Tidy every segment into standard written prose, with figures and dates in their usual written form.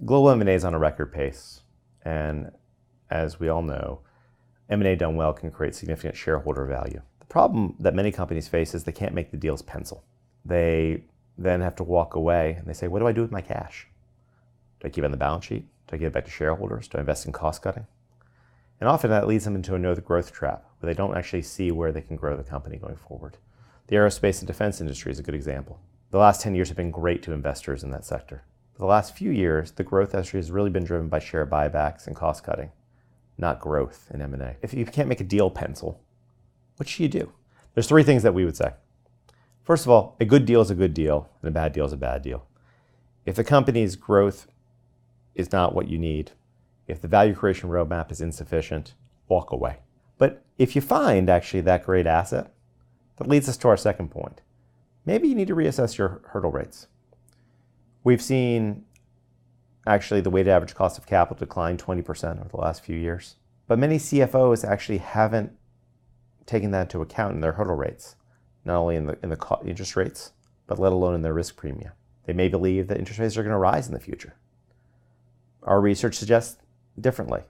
Global M&A is on a record pace, and as we all know, M&A done well can create significant shareholder value. The problem that many companies face is they can't make the deals pencil. They then have to walk away and they say, what do I do with my cash? Do I keep it on the balance sheet? Do I give it back to shareholders? Do I invest in cost cutting? And often that leads them into another growth trap where they don't actually see where they can grow the company going forward. The aerospace and defense industry is a good example. The last 10 years have been great to investors in that sector. For the last few years, the growth industry has really been driven by share buybacks and cost cutting, not growth in M&A. If you can't make a deal pencil, what should you do? There's three things that we would say. First of all, a good deal is a good deal, and a bad deal is a bad deal. If the company's growth is not what you need, if the value creation roadmap is insufficient, walk away. But if you find actually that great asset, that leads us to our second point. Maybe you need to reassess your hurdle rates. We've seen actually the weighted average cost of capital decline 20% over the last few years. But many CFOs actually haven't taken that into account in their hurdle rates, not only in the interest rates, but let alone in their risk premium. They may believe that interest rates are going to rise in the future. Our research suggests differently.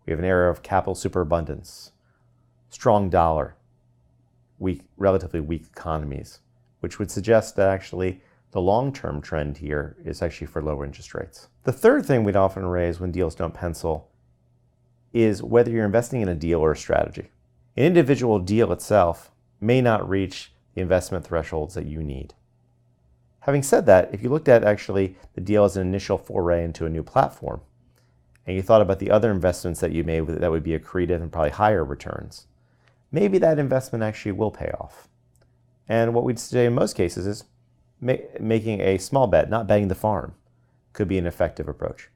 We have an era of capital superabundance, strong dollar, relatively weak economies, which would suggest that actually the long-term trend here is actually for lower interest rates. The third thing we'd often raise when deals don't pencil is whether you're investing in a deal or a strategy. An individual deal itself may not reach the investment thresholds that you need. Having said that, if you looked at actually the deal as an initial foray into a new platform, and you thought about the other investments that you made that would be accretive and probably higher returns, maybe that investment actually will pay off. And what we'd say in most cases is making a small bet, not betting the farm, could be an effective approach.